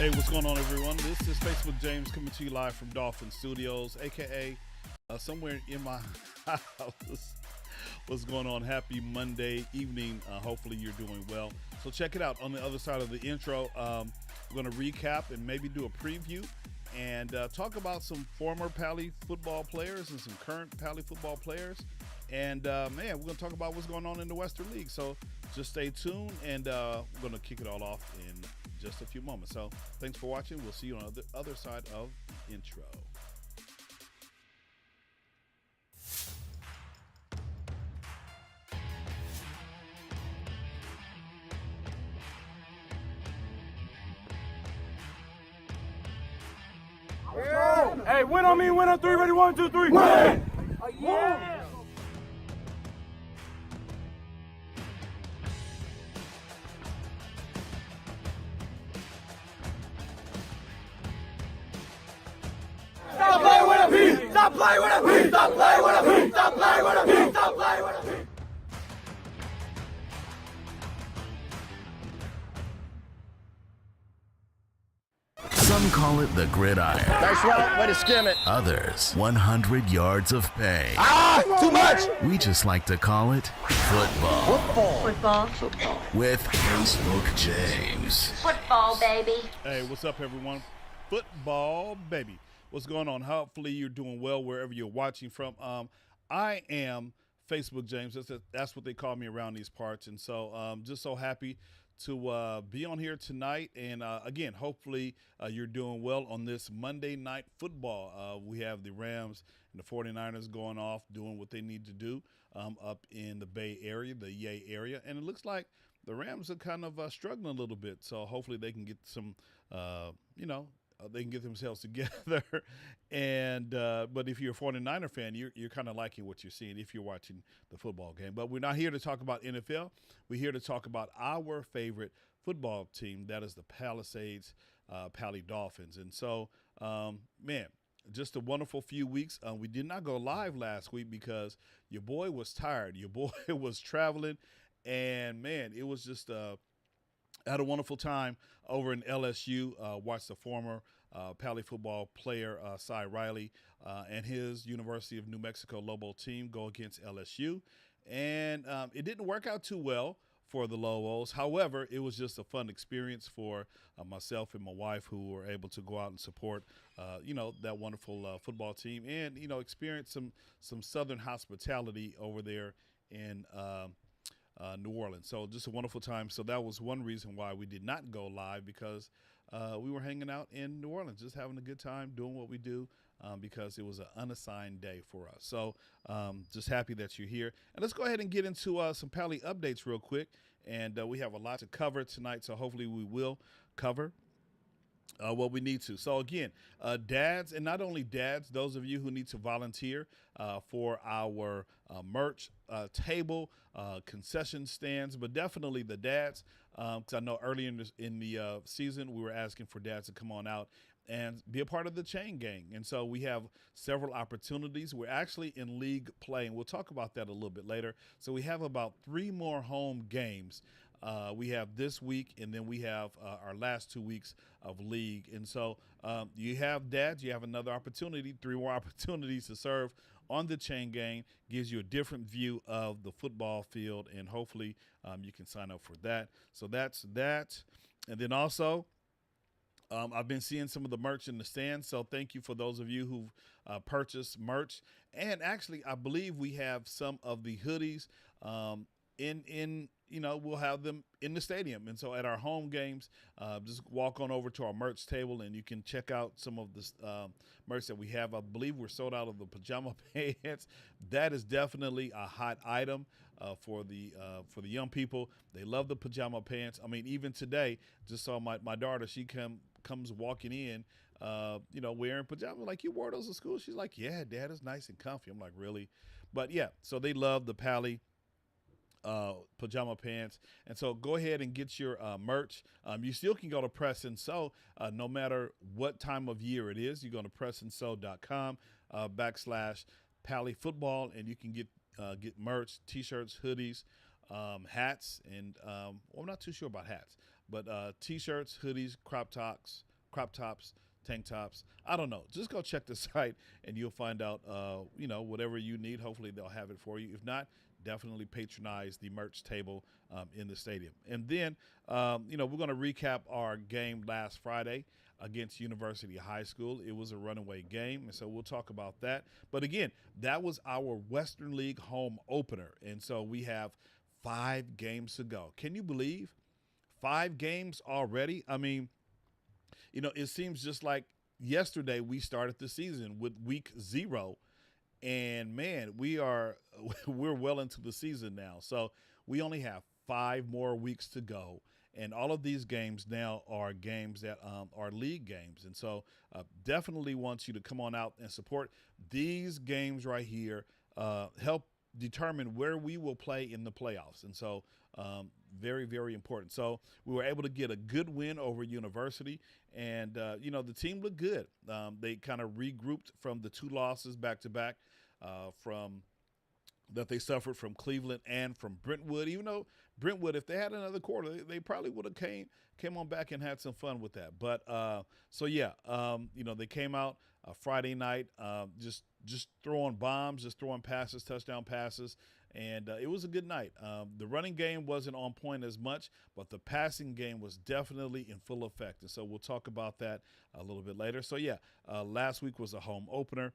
Hey, what's going on, everyone? This is Facebook James coming to you live from Dolphin Studios, aka somewhere in my house. What's going on? Happy Monday evening. Hopefully, you're doing well. So, check it out. On the other side of the intro, we're going to recap and maybe do a preview and talk about some former Pali football players and some current Pali football players. And we're going to talk about what's going on in the Western League. So, just stay tuned, and we're going to kick it all off in just a few moments. So thanks for watching. We'll see you on the other side of the intro. Hey, win on me, win on three, ready, 1, 2, 3. Win! Oh, yeah! Stop playing with a P! Stop playing with a P! Stop playing with a P! Stop playing with a P! Stop playing with a P! Some call it the gridiron. Nice route, way to skim it. Others, 100 yards of pain. Too much. We just like to call it football. Football. With Facebook James. Football, baby. Hey, what's up, everyone? Football, baby. What's going on? Hopefully, you're doing well wherever you're watching from. I am Facebook James. That's what they call me around these parts. And so just so happy to be on here tonight. And again, hopefully you're doing well on this Monday Night Football. We have the Rams and the 49ers going off, doing what they need to do up in the Bay Area, the Yay area. And it looks like the Rams are kind of struggling a little bit. So hopefully they can get some, they can get themselves together. And but if you're a 49er fan, you're kind of liking what you're seeing if you're watching the football game. But we're not here to talk about NFL. We're here to talk about our favorite football team, that is the Palisades Pali Dolphins. And so, just a wonderful few weeks. We did not go live last week because your boy was tired. Your boy was traveling. And, man, it was just I had a wonderful time over in LSU. Watched the former Pali football player, Cy Riley, and his University of New Mexico Lobo team go against LSU. And it didn't work out too well for the Lobos. However, it was just a fun experience for myself and my wife, who were able to go out and support, that wonderful football team and, experience some Southern hospitality over there in New Orleans. So just a wonderful time. So that was one reason why we did not go live, because we were hanging out in New Orleans, just having a good time, doing what we do, because it was an unassigned day for us. So just happy that you're here. And let's go ahead and get into some Pali updates real quick. And we have a lot to cover tonight, so hopefully we will cover what we need to. So again, dads, and not only dads, those of you who need to volunteer for our merch table, concession stands, but definitely the dads, because I know earlier in the season we were asking for dads to come on out and be a part of the chain gang. And so we have several opportunities. We're actually in league play, and we'll talk about that a little bit later. So we have about 3 more home games. We have this week, and then we have our last 2 weeks of league. And so you have dads, you have another opportunity, 3 more opportunities to serve on the chain gang. Gives you a different view of the football field, and hopefully you can sign up for that. So that's that. And then also, I've been seeing some of the merch in the stands, so thank you for those of you who've purchased merch. And actually, I believe we have some of the hoodies we'll have them in the stadium. And so at our home games, just walk on over to our merch table and you can check out some of the merch that we have. I believe we're sold out of the pajama pants. That is definitely a hot item for the young people. They love the pajama pants. I mean, even today, just saw my daughter, she comes walking in, wearing pajamas. Like, you wore those to school? She's like, yeah, Dad, it's nice and comfy. I'm like, really? But yeah, so they love the Pali pajama pants. And so go ahead and get your merch. You still can go to Press and Sew no matter what time of year it is. You go to pressandsew.com /Pali football, and you can get merch, T-shirts, hoodies, hats, and I'm not too sure about hats, but T-shirts, hoodies, crop tops, crop tops, tank tops. I don't know. Just go check the site and you'll find out, whatever you need. Hopefully they'll have it for you. If not, definitely patronize the merch table in the stadium. And then, we're going to recap our game last Friday against University High School. It was a runaway game, and so we'll talk about that. But again, that was our Western League home opener, and so we have 5 games to go. Can you believe 5 games already? I mean, it seems just like yesterday we started the season with week 0, and man, we're well into the season now. So we only have 5 more weeks to go. And all of these games now are games that are league games. And so definitely want you to come on out and support these games right here, help determine where we will play in the playoffs. And so very, very important. So we were able to get a good win over University. And, the team looked good. They kind of regrouped from the 2 losses back-to-back from that they suffered from Cleveland and from Brentwood. Even though Brentwood, if they had another quarter, they probably would have came on back and had some fun with that. But they came out Friday night, just throwing bombs, just throwing passes, touchdown passes, and it was a good night. The running game wasn't on point as much, but the passing game was definitely in full effect, and so we'll talk about that a little bit later. So last week was a home opener.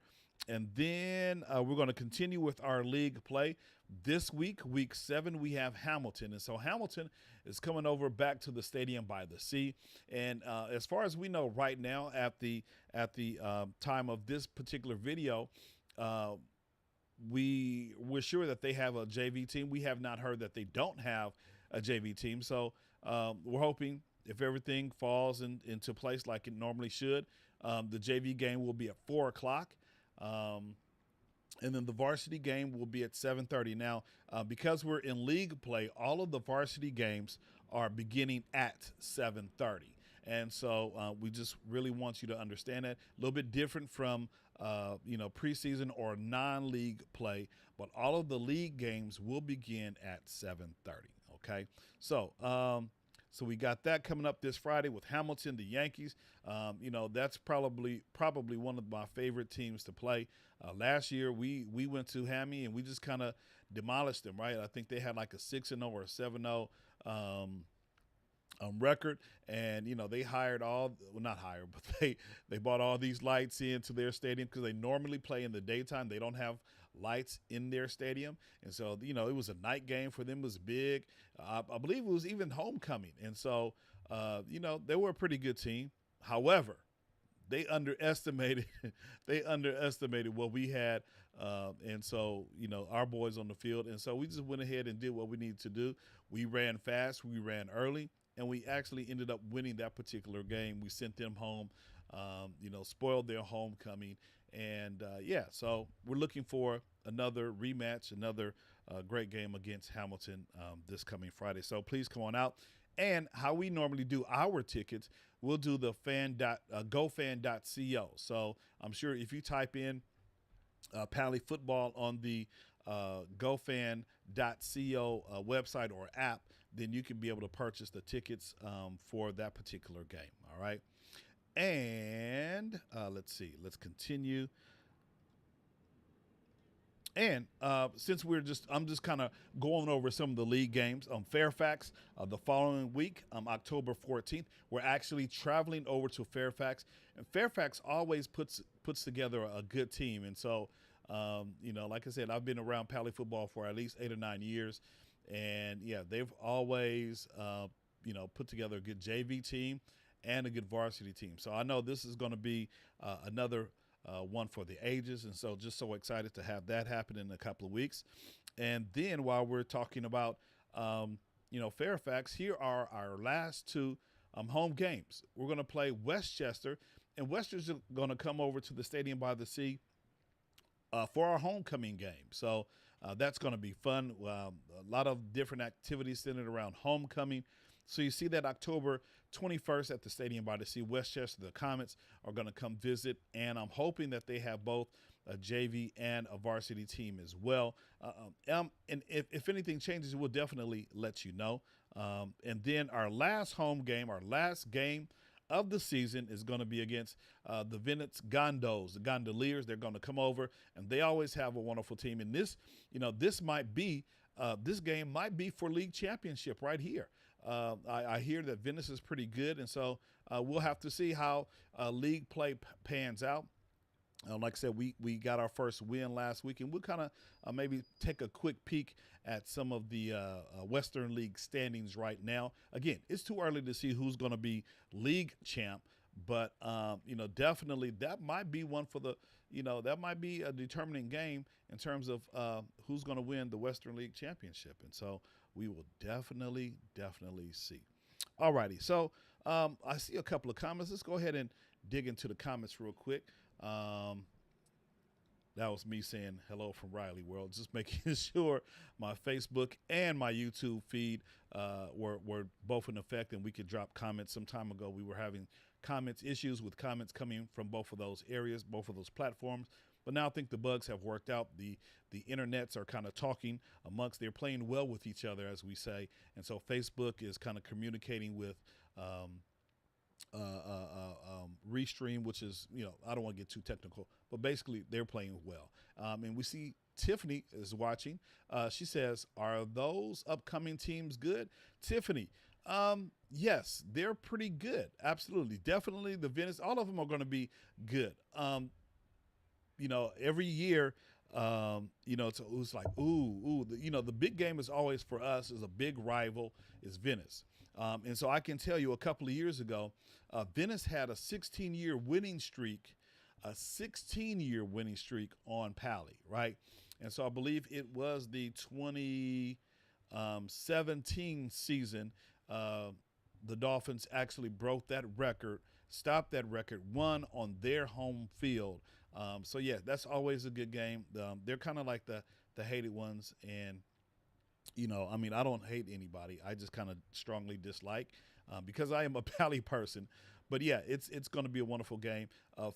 And then we're going to continue with our league play. This week, week 7, we have Hamilton. And so Hamilton is coming over back to the Stadium by the Sea. And as far as we know right now, at the time of this particular video, we're sure that they have a JV team. We have not heard that they don't have a JV team. So we're hoping if everything falls into place like it normally should, the JV game will be at 4 o'clock. And then the varsity game will be at 7:30. Now, because we're in league play, all of the varsity games are beginning at 7:30. And so we just really want you to understand that. A little bit different from, preseason or non-league play, but all of the league games will begin at 7:30. Okay. So we got that coming up this Friday with Hamilton, the Yankees. That's probably one of my favorite teams to play. Last year we went to Hammy and we just kind of demolished them, right? I think they had like a 6-0 or a 7-0 record, and they hired but they bought all these lights into their stadium because they normally play in the daytime. They don't have lights in their stadium, and so it was a night game for them. It was big. I believe it was even homecoming, and so they were a pretty good team. However, they underestimated what we had, and so our boys on the field, and so we just went ahead and did what we needed to do. We ran fast, we ran early, and we actually ended up winning that particular game. We sent them home, spoiled their homecoming. And, so we're looking for another rematch, another great game against Hamilton this coming Friday. So please come on out. And how we normally do our tickets, we'll do the gofan.co. So I'm sure if you type in Pali football on the gofan.co website or app, then you can be able to purchase the tickets for that particular game. All right. And let's see, let's continue. And since I'm just kind of going over some of the league games. Fairfax, the following week, October 14th, we're actually traveling over to Fairfax. And Fairfax always puts together a good team. And so, like I said, I've been around Pali football for at least 8 or 9 years. And, they've always, put together a good JV team and a good varsity team. So I know this is going to be another one for the ages. And so just so excited to have that happen in a couple of weeks. And then while we're talking about, Fairfax, here are our last 2 home games. We're going to play Westchester, and Westchester's going to come over to the Stadium by the Sea for our homecoming game. So that's going to be fun. A lot of different activities centered around homecoming. So you see that October 21st at the Stadium by the Sea, Westchester, the Comets are going to come visit, and I'm hoping that they have both a JV and a varsity team as well. And if anything changes, we'll definitely let you know. And then our last home game, our last game of the season is going to be against the Venice Gondos, the Gondoliers. They're going to come over, and they always have a wonderful team. And this, this might be this game might be for league championship right here. I hear that Venice is pretty good, and so we'll have to see how league play pans out. Like I said, we got our first win last week, and we'll kind of maybe take a quick peek at some of the Western League standings right now. Again, it's too early to see who's going to be league champ, but definitely that might be one for the that might be a determining game in terms of who's going to win the Western League championship, and so we will definitely see. All righty, so I see a couple of comments. Let's go ahead and dig into the comments real quick. That was me saying hello from Riley World, just making sure my Facebook and my YouTube feed were both in effect, and we could drop comments. Some time ago, we were having issues with comments coming from both of those areas, both of those platforms. But now I think the bugs have worked out. The internets are kind of talking amongst. They're playing well with each other, as we say. And so Facebook is kind of communicating with Restream, which is, I don't want to get too technical, but basically they're playing well. And we see Tiffany is watching. She says, are those upcoming teams good? Tiffany, yes, they're pretty good. Absolutely. Definitely the Venice, all of them are going to be good. Every year, it's like, the big game is always for us is a big rival is Venice. And so I can tell you a couple of years ago, Venice had a 16-year winning streak on Pali, right? And so I believe it was the 2017 season. The Dolphins actually broke that record, stopped that record, won on their home field. So, yeah, that's always a good game. They're kind of like the hated ones. And, I don't hate anybody. I just kind of strongly dislike because I am a Pali person. But, yeah, it's going to be a wonderful game.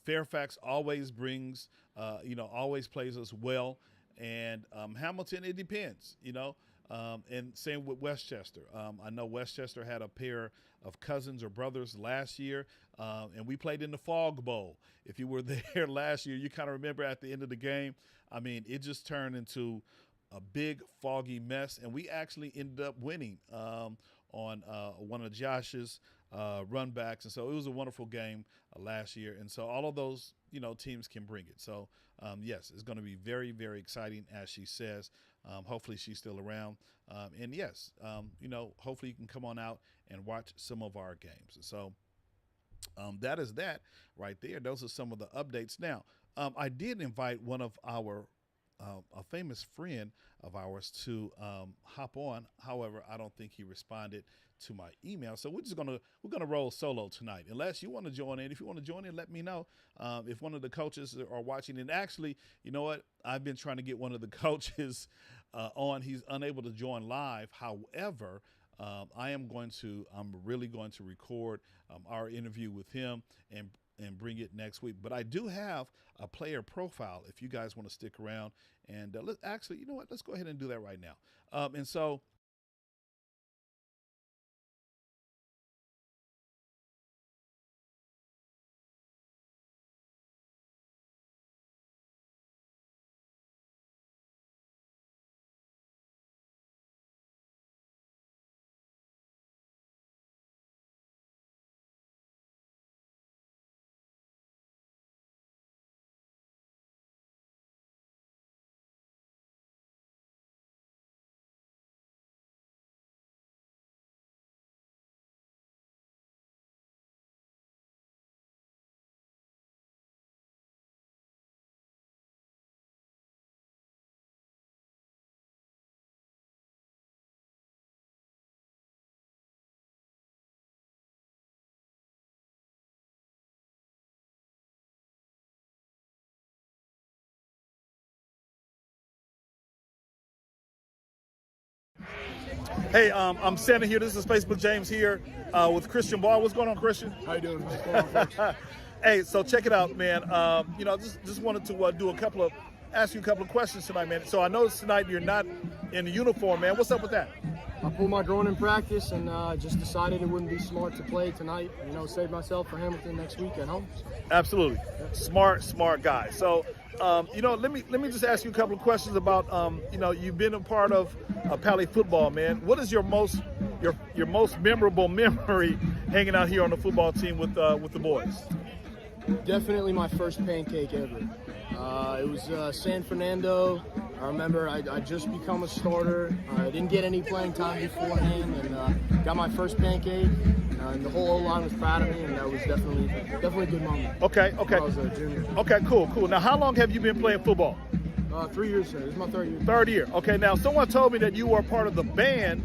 Fairfax always brings, always plays us well. And Hamilton, it depends, and same with Westchester. I know Westchester had a pair of cousins or brothers last year, and we played in the Fog Bowl. If you were there last year, you kind of remember at the end of the game, it just turned into a big foggy mess, and we actually ended up winning on one of Josh's run backs. And so it was a wonderful game last year. And so all of those, teams can bring it. So, yes, it's going to be very, very exciting, as she says. Hopefully she's still around. And, yes, hopefully you can come on out and watch some of our games. And so that is that right there. Those are some of the updates. Now, I did invite one of our a famous friend of ours to hop on. However, I don't think he responded to my email. So we're gonna roll solo tonight. Unless you want to join in. If you want to join in, let me know. If one of the coaches are watching, and actually, you know what? I've been trying to get one of the coaches on. He's unable to join live. However, I'm really going to record our interview with him and bring it next week. But I do have a player profile if you guys want to stick around. And you know what? Let's go ahead and do that right now. And so hey, I'm standing here. This is Facebook James here with Christian Ball. What's going on, Christian? How you doing? What's going on, folks? Hey, so check it out, man. Just wanted to do a couple of ask you a couple of questions tonight, man. So I noticed tonight you're not in the uniform, man. What's up with that? I pulled my groin in practice and just decided it wouldn't be smart to play tonight. Save myself for Hamilton next week at home. Absolutely, smart guy. So, let me just ask you a couple of questions about, you've been a part of Pali football, man. What is your most memorable memory hanging out here on the football team with the boys? Definitely my first pancake ever. It was San Fernando. I remember I just become a starter. I didn't get any playing time beforehand, and got my first pancake. And the whole O-line was proud of me, and that was definitely a good moment. Okay. I was a junior. Okay, cool. Now, how long have you been playing football? 3 years, sir. This is my third year. Third year. Okay. Now, someone told me that you were part of the band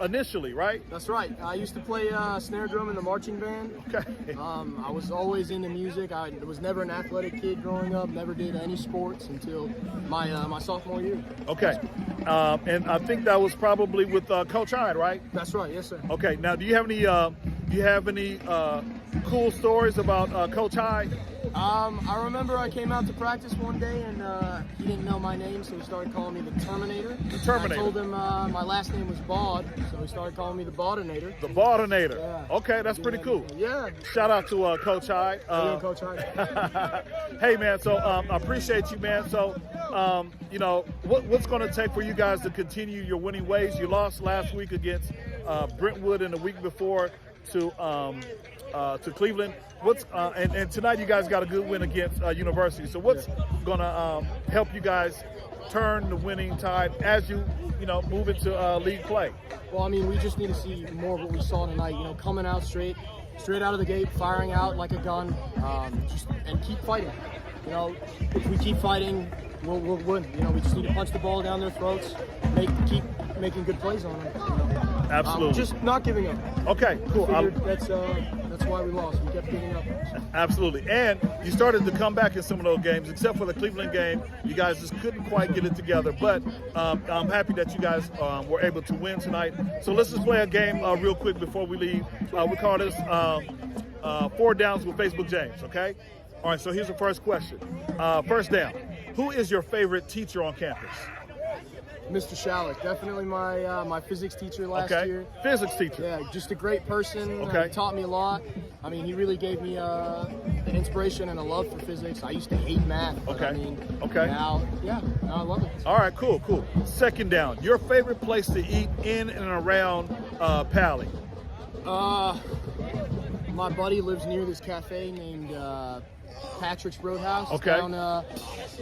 initially, right? That's right. I used to play snare drum in the marching band. Okay. I was always into music. I was never an athletic kid growing up. Never did any sports until my sophomore year. Okay. And I think that was probably with Coach Hyde, right? That's right. Yes, sir. Okay. Now, do you have any cool stories about Coach Hyde? I remember I came out to practice one day and he didn't know my name, so he started calling me the Terminator. The Terminator. I told him my last name was Baud, so he started calling me the Baudinator. The Baudinator. Yeah. Okay, that's pretty cool. Yeah. Shout out to Coach Hyde. Coach Hyde. Hey, man, so I appreciate you, man. So, what's going to take for you guys to continue your winning ways? You lost last week against Brentwood and the week before to Cleveland. And tonight you guys got a good win against University. So what's going to help you guys turn the winning tide as you move into league play? Well, we just need to see more of what we saw tonight. Coming out straight out of the gate, firing out like a gun, and keep fighting. If we keep fighting, we'll win. We just need to punch the ball down their throats, keep making good plays on them. Absolutely. Just not giving up. Okay, cool. That's why we lost. We kept giving up. Absolutely. And you started to come back in some of those games, except for the Cleveland game. You guys just couldn't quite get it together. But I'm happy that you guys were able to win tonight. So let's just play a game real quick before we leave. We call this 4 Downs with Facebook James, okay? All right, so here's the first question. First down. Who is your favorite teacher on campus? Mr. Shalek, definitely my physics teacher last year. Physics teacher. Yeah, just a great person. Okay. He taught me a lot. He really gave me an inspiration and a love for physics. I used to hate math, but now I love it. All right, cool. Second down. Your favorite place to eat in and around Pali? My buddy lives near this cafe named Patrick's Roadhouse. Okay.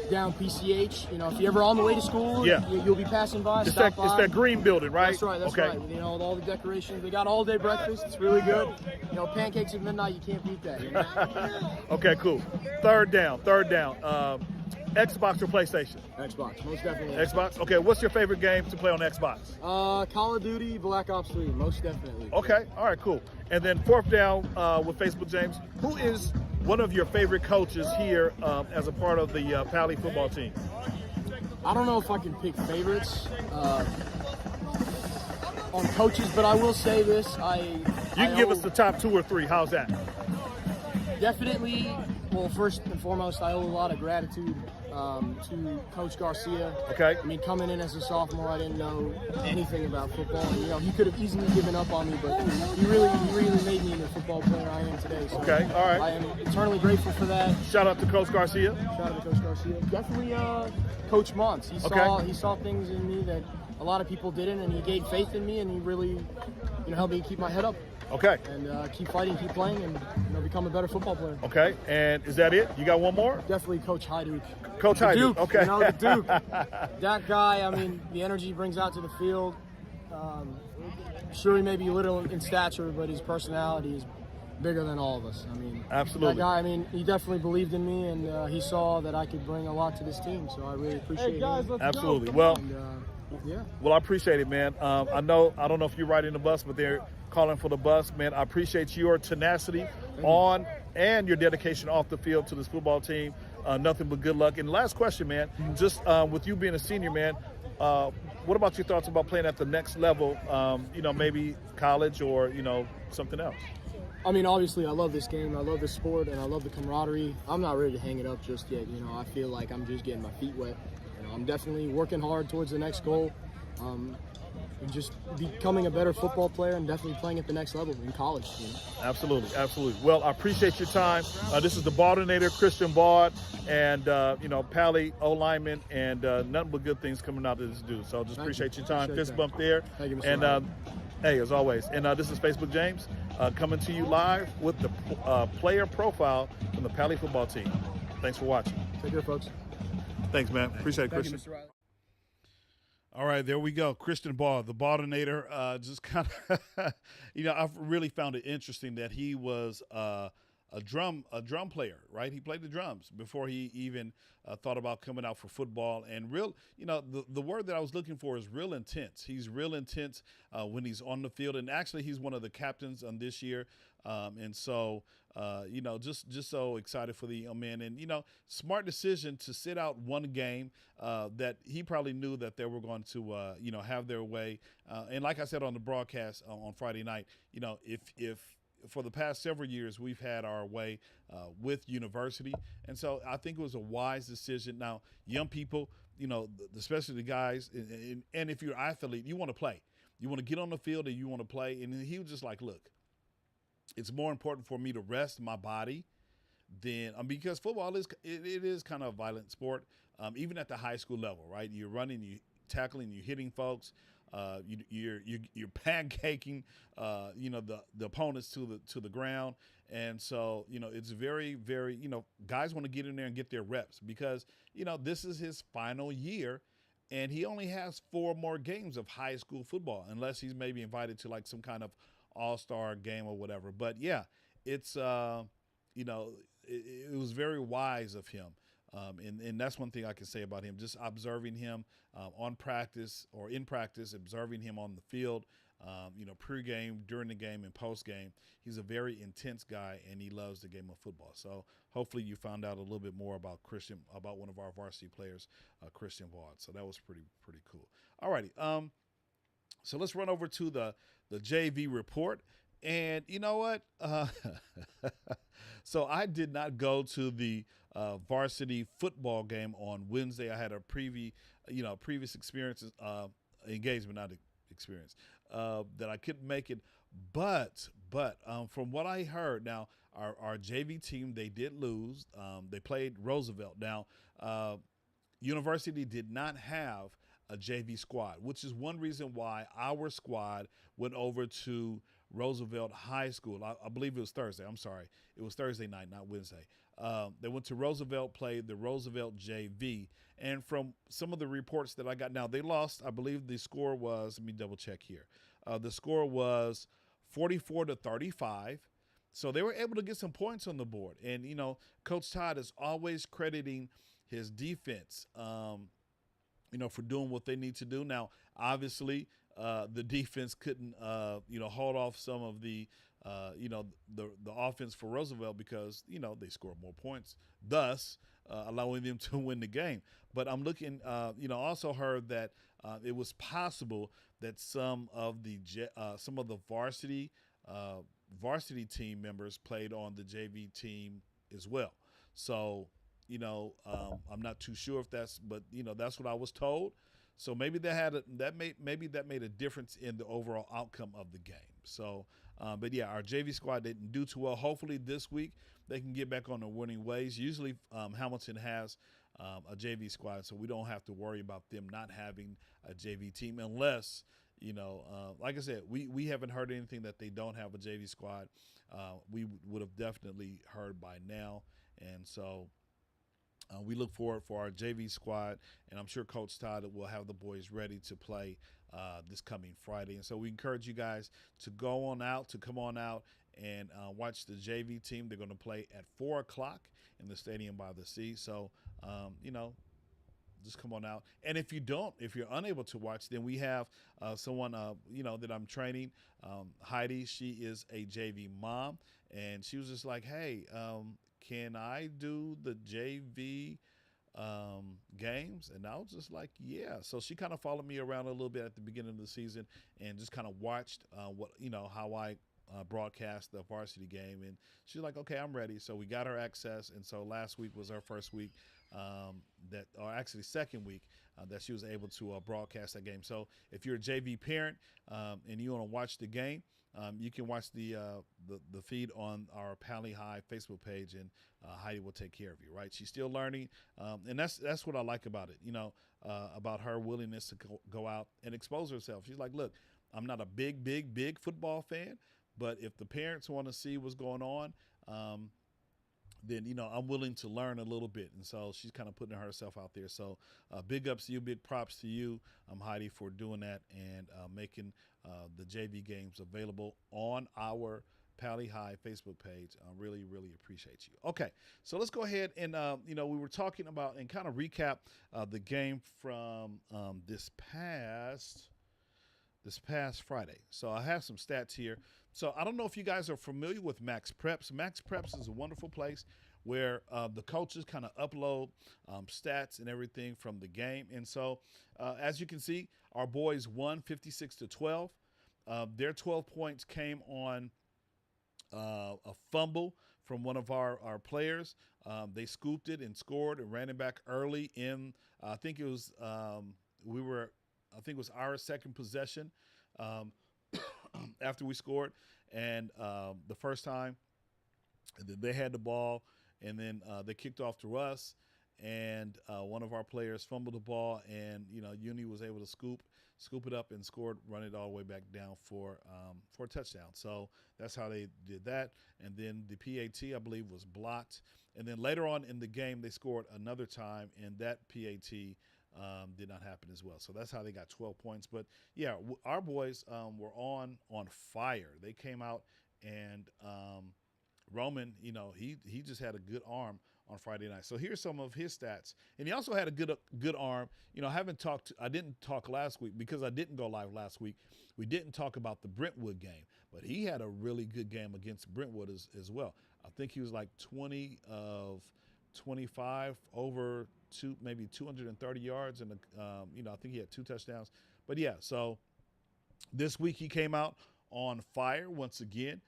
Down PCH. If you're ever on the way to school, you'll be passing by. It's that green building, right? That's right. That's right. With all the decorations. They got all day breakfast. It's really good. Pancakes at midnight. You can't beat that. Okay, cool. Third down. Xbox or PlayStation? Xbox, most definitely. Xbox. Okay, what's your favorite game to play on Xbox? Call of Duty, Black Ops 3, most definitely. Okay, all right, cool. And then fourth down with Facebook James, who is one of your favorite coaches here as a part of the Pali football team? I don't know if I can pick favorites on coaches, but I will say this. You can give us the top 2 or 3. How's that? Definitely. Well, first and foremost, I owe a lot of gratitude to Coach Garcia. Okay. Coming in as a sophomore, I didn't know anything about football. He could have easily given up on me, but he really made me the football player I am today. So okay, all right. I am eternally grateful for that. Shout out to Coach Garcia. Shout out to Coach Garcia. Definitely Coach Montz. He saw things in me that a lot of people didn't, and he gave faith in me, and he really helped me keep my head up. Okay. And keep fighting, keep playing, and become a better football player. Okay. And is that it? You got one more? Definitely Coach Hyduke. Coach Hyduke. Duke. Okay. The Duke. That guy. The energy he brings out to the field. Sure, he may be little in stature, but his personality is bigger than all of us. Absolutely. That guy. He definitely believed in me, and he saw that I could bring a lot to this team. So I really appreciate it. Absolutely. Well. Yeah. Well, I appreciate it, man. I don't know if you're riding the bus, but they're calling for the bus, man. I appreciate your tenacity on and your dedication off the field to this football team. Nothing but good luck. And last question, man, just with you being a senior, man, what about your thoughts about playing at the next level, maybe college or, something else? I mean, obviously, I love this game. I love this sport, and I love the camaraderie. I'm not ready to hang it up just yet. I feel like I'm just getting my feet wet. I'm definitely working hard towards the next goal. And just becoming a better football player and definitely playing at the next level in college. Absolutely, absolutely. Well, I appreciate your time. This is the Baldinator, Christian Bard, and Pali O-lineman, and nothing but good things coming out of this dude. So just appreciate your time. Fist bump there. Thank you, Mr. And Riley. hey, as always. And this is Facebook James coming to you live with the player profile from the Pali football team. Thanks for watching. Take care, folks. Thanks, man. Appreciate it, Thank you, Christian. Mr. Riley. All right, there we go. Christian Ball, the Baldinator. Just kind of, I've really found it interesting that he was a drum player, right? He played the drums before he even thought about coming out for football. And the word that I was looking for is real intense. He's real intense when he's on the field. And actually, he's one of the captains on this year. And so, just so excited for the young man. And, smart decision to sit out one game that he probably knew that they were going to, have their way. And like I said on the broadcast on Friday night, if for the past several years we've had our way with university. And so I think it was a wise decision. Now, young people, especially the guys, and if you're an athlete, you want to play. You want to get on the field and you want to play. And he was just like, look, it's more important for me to rest my body than because football is kind of a violent sport, even at the high school level, right? You're running, you tackling, you're hitting folks, you're pancaking, the opponents to the ground, and so it's very, very guys want to get in there and get their reps because this is his final year. And he only has 4 more games of high school football, unless he's maybe invited to like some kind of all-star game or whatever. But yeah, it's it was very wise of him, and that's one thing I can say about him. Just observing him on practice or in practice, observing him on the field, pre-game, during the game, and post-game. He's a very intense guy, and he loves the game of football. So hopefully you found out a little bit more about one of our varsity players, Christian Vaughn. So that was pretty cool. All righty. So let's run over to the JV report. And you know what? So I did not go to the varsity football game on Wednesday. I had a previous experiences, engagement, not experience, that I couldn't make it. But from what I heard, now our JV team, they did lose. They played Roosevelt. Now, University did not have a JV squad, which is one reason why our squad went over to Roosevelt High School. I believe it was Thursday. I'm sorry. It was Thursday night, not Wednesday. They went to Roosevelt, played the Roosevelt JV. And from some of the reports that I got, now they lost. I believe the score was, let me double check here. The score was 44-35. So they were able to get some points on the board. And, Coach Todd is always crediting his defense, for doing what they need to do. Now, obviously, the defense couldn't, hold off some of the offense for Roosevelt because, they scored more points, thus allowing them to win the game. But I'm looking, also heard that it was possible that some of the varsity team members played on the JV team as well. So, I'm not too sure if that's what I was told. So maybe that made a difference in the overall outcome of the game. So, but yeah, our JV squad didn't do too well. Hopefully this week they can get back on the winning ways. Usually Hamilton has a JV squad, so we don't have to worry about them not having a JV team unless, like I said, we haven't heard anything that they don't have a JV squad. We would have definitely heard by now. And so we look forward for our JV squad, and I'm sure Coach Todd will have the boys ready to play this coming Friday. And so we encourage you guys to come on out and watch the JV team. They're going to play at 4 o'clock in the Stadium by the Sea. So, just come on out. And if you're unable to watch, then we have someone, that I'm training, Heidi. She is a JV mom, and she was just like, hey, can I do the JV games? And I was just like, yeah. So she kind of followed me around a little bit at the beginning of the season and just kind of watched how I broadcast the varsity game, and she's like, okay, I'm ready. So we got her access, and so last week was her first week or actually second week that she was able to broadcast that game. So if you're a JV parent and you want to watch the game, you can watch the feed on our Pali High Facebook page, and Heidi will take care of you. Right? She's still learning, and that's what I like about it. About her willingness to go out and expose herself. She's like, look, I'm not a big football fan, but if the parents want to see what's going on, then I'm willing to learn a little bit. And so she's kind of putting herself out there. So big ups to you, big props to you, Heidi, for doing that and making the JV games available on our Pali High Facebook page. I really, really appreciate you. Okay, so let's go ahead and, we were talking about and kind of recap the game from this past Friday. So I have some stats here. So I don't know if you guys are familiar with Max Preps. Max Preps is a wonderful place where the coaches kind of upload stats and everything from the game. And so as you can see, our boys won 56-12. Their 12 points came on a fumble from one of our players. They scooped it and scored and ran it back early in, I think it was our second possession after we scored. And the first time they had the ball, and then they kicked off to us, and one of our players fumbled the ball, and Uni was able to scoop it up and scored, run it all the way back down for a touchdown. So that's how they did that. And then the PAT, I believe, was blocked. And then later on in the game, they scored another time, and that PAT did not happen as well. So that's how they got 12 points. But yeah, our boys were on fire. They came out, and Roman, he just had a good arm on Friday night. So here's some of his stats. And he also had a good arm. I didn't talk last week because I didn't go live last week. We didn't talk about the Brentwood game, but he had a really good game against Brentwood as well. I think he was like 20 of 25 over maybe 230 yards, and I think he had 2 touchdowns. But yeah, so this week he came out on fire once again.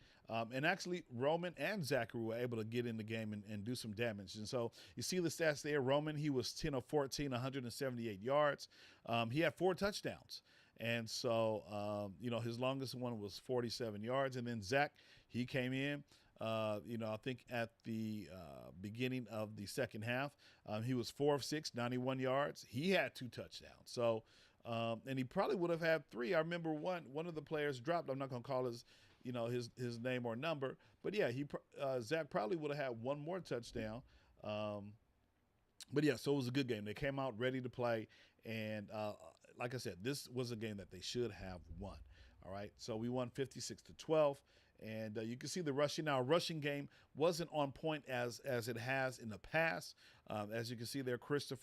And actually, Roman and Zachary were able to get in the game and do some damage. And so you see the stats there. Roman, he was 10 of 14, 178 yards. He had 4 touchdowns. And so, his longest one was 47 yards. And then Zach, he came in. I think at the beginning of the second half, he was 4 of 6, 91 yards. He had 2 touchdowns. So, and he probably would have had 3. I remember one of the players dropped. I'm not going to call his name or number, but yeah, Zach probably would have had 1 more touchdown. But yeah, so it was a good game. They came out ready to play, and like I said, this was a game that they should have won. All right, so we won 56-12. And you can see the rushing. Now, our rushing game wasn't on point as it has in the past. As you can see there, Chris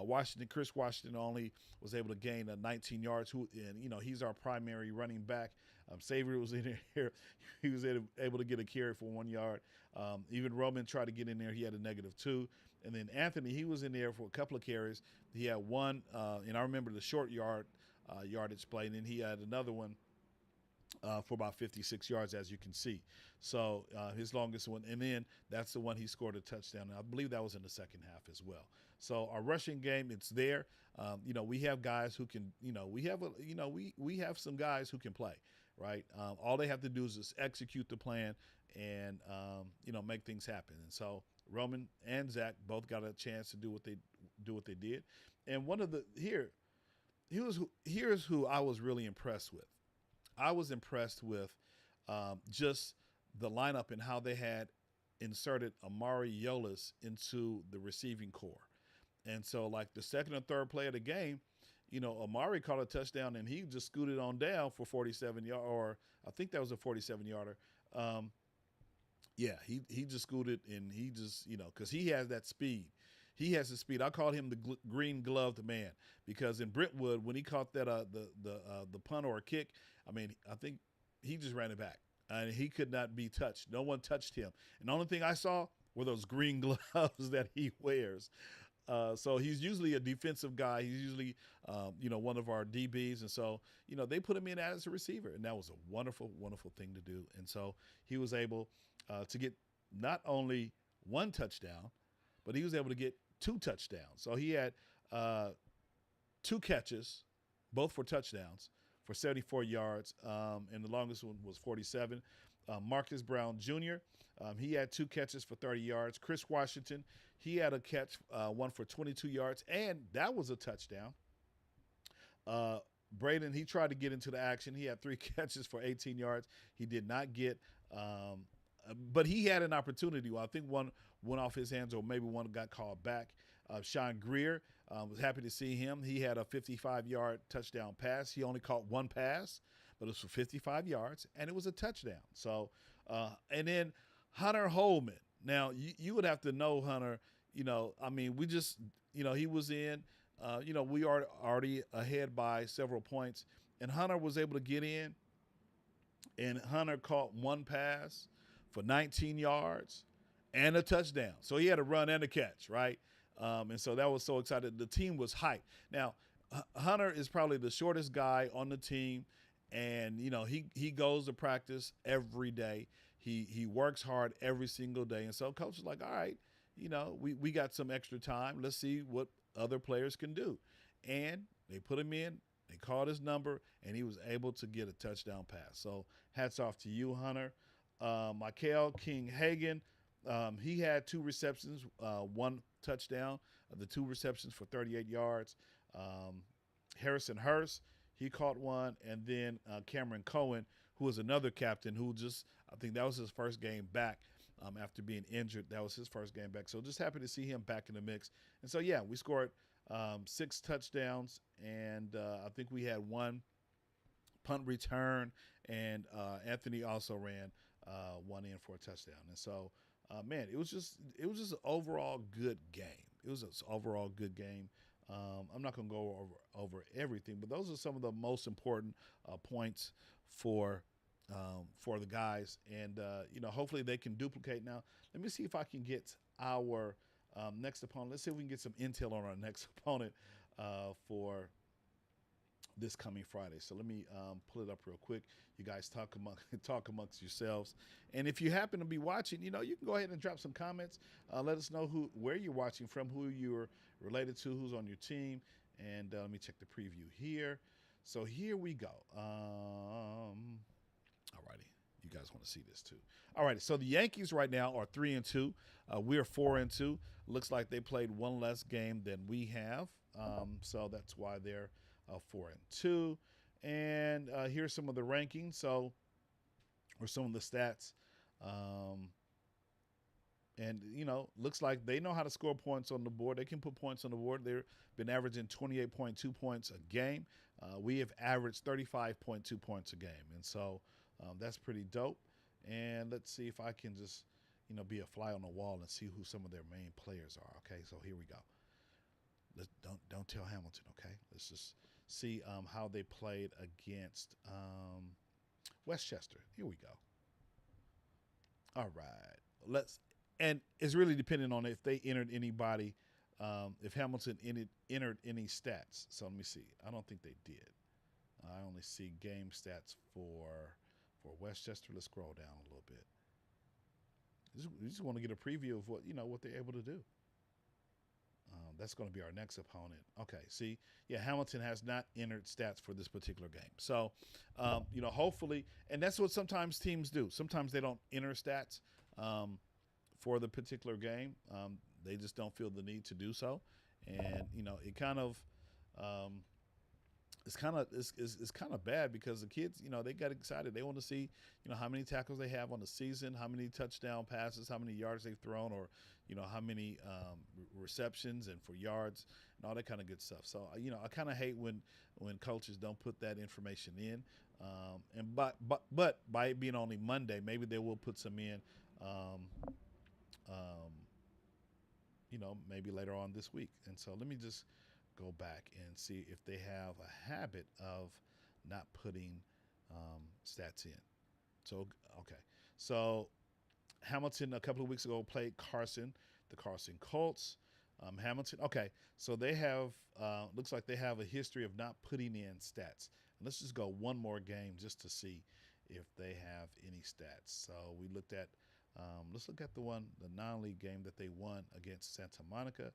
Washington only was able to gain 19 yards. He's our primary running back. Savory was in here. He was able to get a carry for 1 yard. Even Roman tried to get in there. He had a -2. And then Anthony, he was in there for a couple of carries. He had 1, and I remember the short yardage play, and then he had another one for about 56 yards, as you can see. So his longest one, and then that's the one he scored a touchdown. And I believe that was in the second half as well. So our rushing game, it's there. We have guys who can, we have some guys who can play, right? All they have to do is just execute the plan and, make things happen. And so Roman and Zach both got a chance to do what they did. And here's who I was really impressed with. I was impressed with just the lineup and how they had inserted Amari Yolis into the receiving corps. And so, like, the second or third play of the game, Amari caught a touchdown, and he just scooted on down for 47 yards, or I think that was a 47-yarder. He just scooted, and he just, because he has that speed. He has the speed. I call him the green gloved man, because in Brentwood, when he caught that the punt or a kick, I think he just ran it back, and he could not be touched. No one touched him. And the only thing I saw were those green gloves that he wears. So he's usually a defensive guy. He's usually, one of our DBs. And so, they put him in as a receiver. And that was a wonderful, wonderful thing to do. And so he was able to get not only one touchdown, but he was able to get 2 touchdowns. So he had 2 catches, both for touchdowns, for 74 yards. And the longest one was 47. Marcus Brown Jr., he had 2 catches for 30 yards. Chris Washington, he had a catch, one for 22 yards, and that was a touchdown. Braden, he tried to get into the action. He had 3 catches for 18 yards. He did not get, but he had an opportunity. Well, I think one went off his hands, or maybe one got called back. Sean Greer, was happy to see him. He had a 55-yard touchdown pass. He only caught 1 pass, but it was for 55 yards, and it was a touchdown. So, and then Hunter Holman. Now, you would have to know Hunter. We just, he was in. We are already ahead by several points, and Hunter was able to get in, and Hunter caught 1 pass for 19 yards and a touchdown. So he had a run and a catch, right? And so that was so excited. The team was hyped. Now, Hunter is probably the shortest guy on the team, and, he goes to practice every day. He works hard every single day. And so coach is like, all right, we got some extra time. Let's see what other players can do. And they put him in. They called his number, and he was able to get a touchdown pass. So hats off to you, Hunter. Michael King-Hagan, he had 2 receptions, 1 touchdown, the 2 receptions for 38 yards. Harrison Hurst, he caught 1, and then Cameron Cohen, who was another captain who I think that was his first game back after being injured. That was his first game back. So just happy to see him back in the mix. And so, we scored 6 touchdowns, and I think we had 1 punt return, and Anthony also ran 1 in for a touchdown. And so, it was just an overall good game. It was an overall good game. I'm not going to go over everything, but those are some of the most important points for the guys, and hopefully they can duplicate. Now, let me see if I can get our next opponent. Let's see if we can get some intel on our next opponent for this coming Friday. So let me pull it up real quick. You guys talk amongst yourselves, and if you happen to be watching, you can go ahead and drop some comments. Let us know where you're watching from, who you're related to, who's on your team, and let me check the preview here. So here we go. Alrighty, you guys want to see this too. Alrighty, so the Yankees right now are 3-2. We're 4-2. Looks like they played 1 less game than we have, so that's why they're 4-2. And here's some of the rankings. Or some of the stats. And, looks like they know how to score points on the board. They can put points on the board. They've been averaging 28.2 points a game. We have averaged 35.2 points a game. And so that's pretty dope. And let's see if I can just, be a fly on the wall and see who some of their main players are. Okay, so here we go. Don't tell Hamilton, okay? Let's just see how they played against Westchester. Here we go. All right. And it's really depending on if they entered anybody, if Hamilton entered any stats. So let me see. I don't think they did. I only see game stats for Westchester. Let's scroll down a little bit. We just want to get a preview of what they're able to do. That's going to be our next opponent. Okay, see, Hamilton has not entered stats for this particular game. So, hopefully, and that's what sometimes teams do. Sometimes they don't enter stats for the particular game. They just don't feel the need to do so, and it kind of it's kind of bad because the kids, they got excited. They want to see, how many tackles they have on the season, how many touchdown passes, how many yards they've thrown, or, how many receptions and for yards and all that kind of good stuff. So, I kind of hate when coaches don't put that information in. But by it being only Monday, maybe they will put some in, maybe later on this week. And so let me just go back and see if they have a habit of not putting stats in. So, okay. So Hamilton a couple of weeks ago played the Carson Colts. Hamilton. Okay, so they have looks like they have a history of not putting in stats. And let's just go one more game just to see if they have any stats. So we looked at let's look at the non-league game that they won against Santa Monica.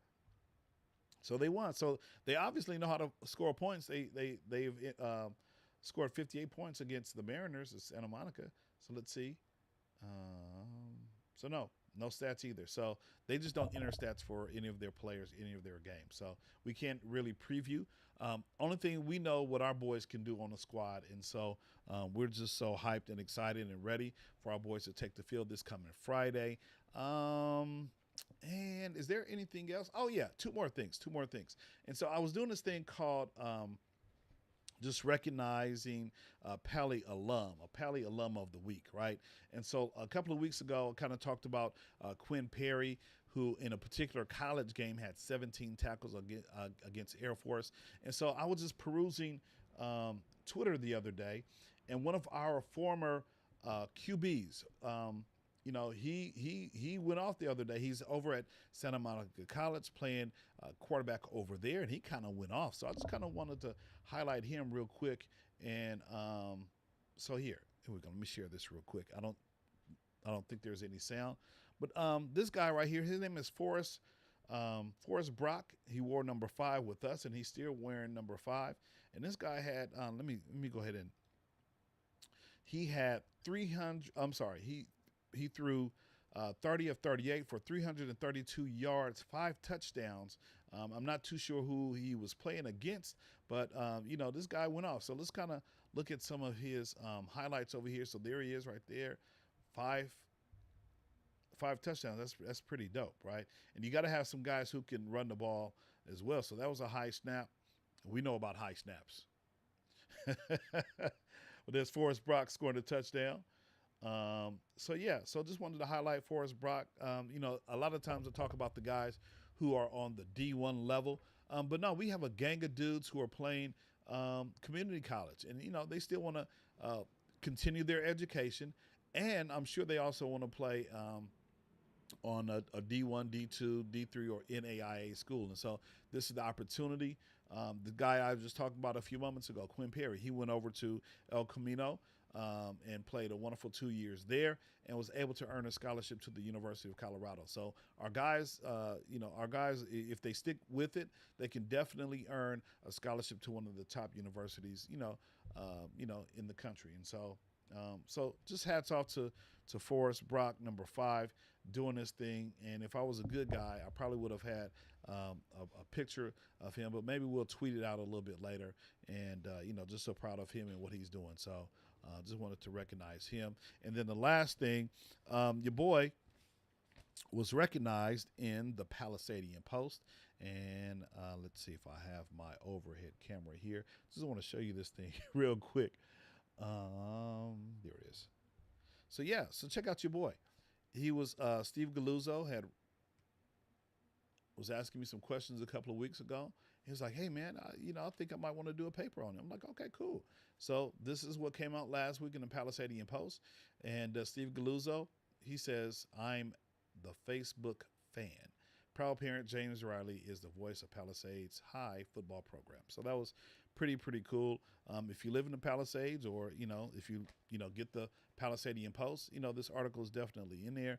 So they won. So they obviously know how to score points. They've scored 58 points against the Mariners of Santa Monica. So let's see. So no stats either. So they just don't enter stats for any of their players, any of their games. So we can't really preview. Only thing we know what our boys can do on the squad, and so we're just so hyped and excited and ready for our boys to take the field this coming Friday. And is there anything else? Oh yeah, two more things. And so I was doing this thing called just recognizing a Pali alum of the week, right? And so a couple of weeks ago, I kind of talked about Quinn Perry, who in a particular college game had 17 tackles against Air Force. And so I was just perusing Twitter the other day, and one of our former QBs, he went off the other day. He's over at Santa Monica College playing quarterback over there, and he kind of went off. So I just kind of wanted to highlight him real quick. And so here we go. Let me share this real quick. I don't think there's any sound, but this guy right here, his name is Forrest Brock. He wore number 5 with us, and he's still wearing number 5. And this guy had let me go ahead and he had 300. I'm sorry, he threw 30 of 38 for 332 yards, 5 touchdowns. I'm not too sure who he was playing against, but this guy went off. So let's kind of look at some of his highlights over here. So there he is right there, 5 touchdowns. That's pretty dope, right? And you got to have some guys who can run the ball as well. So that was a high snap. We know about high snaps. But there's Forrest Brock scoring a touchdown. So just wanted to highlight Forrest Brock. A lot of times I talk about the guys who are on the D1 level, but no, we have a gang of dudes who are playing community college, and they still want to continue their education, and I'm sure they also want to play on a D1, D2, D3, or NAIA school. And so this is the opportunity. The guy I was just talking about a few moments ago, Quinn Perry, he went over to El Camino and played a wonderful 2 years there and was able to earn a scholarship to the University of Colorado. So our guys, if they stick with it, they can definitely earn a scholarship to one of the top universities, in the country. And so just hats off to Forrest Brock, number 5, doing this thing. And if I was a good guy, I probably would have had a picture of him, but maybe we'll tweet it out a little bit later. And, just so proud of him and what he's doing. So just wanted to recognize him. And then the last thing, your boy was recognized in the Palisadian Post. And let's see if I have my overhead camera here. Just want to show you this thing real quick. There it is. So check out your boy. He was Steve Galuzzo was asking me some questions a couple of weeks ago. He was like, "Hey man, I think I might want to do a paper on him." I'm like, "Okay, cool." So this is what came out last week in the Palisadian Post, and Steve Galuzzo, he says, "I'm the Facebook fan. Proud parent James Riley is the voice of Palisades High football program." So that was pretty cool. If you live in the Palisades, or if you get the Palisadian Post, this article is definitely in there.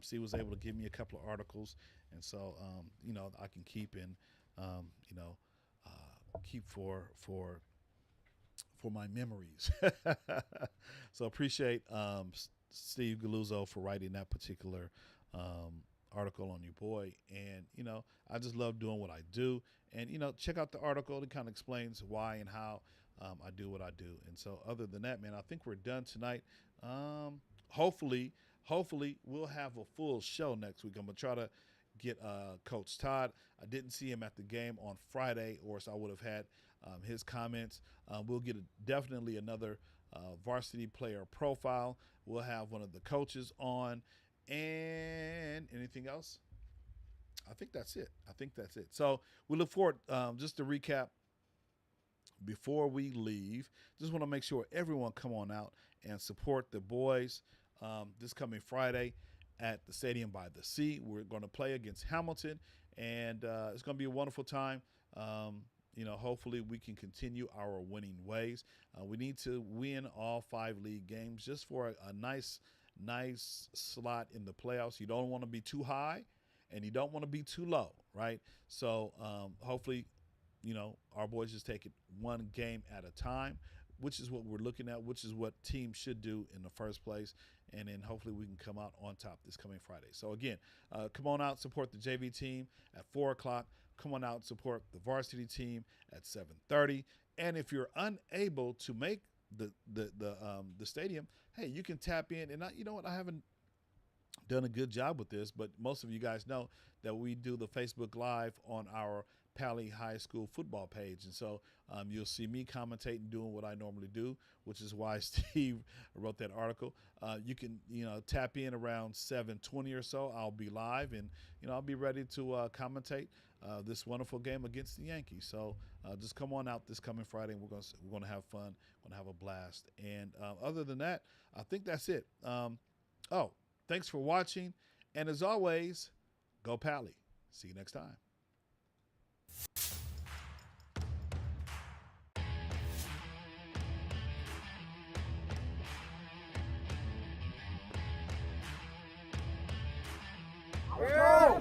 Steve was able to give me a couple of articles, and so I can keep keep for my memories. So appreciate Steve Galuzzo for writing that particular article on your boy. And I just love doing what I do, and check out the article. It kind of explains why and how I do what I do. And so other than that, man, I think we're done tonight. Hopefully we'll have a full show next week. I'm gonna try to get Coach Todd. I didn't see him at the game on Friday, or so I would have had his comments. We'll get definitely another varsity player profile. We'll have one of the coaches on. And anything else? I think that's it. So we look forward, just to recap before we leave, just want to make sure everyone come on out and support the boys this coming Friday at the Stadium by the Sea. We're going to play against Hamilton, and it's going to be a wonderful time. Hopefully we can continue our winning ways. We need to win all 5 league games just for a nice slot in the playoffs. You don't want to be too high, and you don't want to be too low, right? So hopefully, our boys just take it one game at a time, which is what we're looking at, which is what teams should do in the first place. And then hopefully we can come out on top this coming Friday. So, again, come on out, support the JV team at 4 o'clock. Come on out and support the varsity team at 7:30. And if you're unable to make the stadium, hey, you can tap in. And you know what? I haven't done a good job with this, but most of you guys know that we do the Facebook Live on our Pali High School football page. And so you'll see me commentating, doing what I normally do, which is why Steve wrote that article. You can, tap in around 7:20 or so. I'll be live, and, I'll be ready to commentate this wonderful game against the Yankees. So just come on out this coming Friday, and we're going to have fun. We're going to have a blast. And other than that, I think that's it. Thanks for watching. And as always, go Pali. See you next time.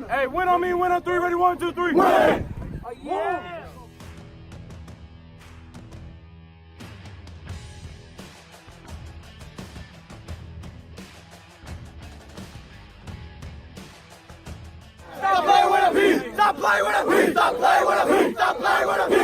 Hey, win on me, win on 3, ready, 1, 2, 3. Win! Oh, yeah! Stop playing with a P! Stop playing with a P! Stop playing with a P! Stop playing with a P!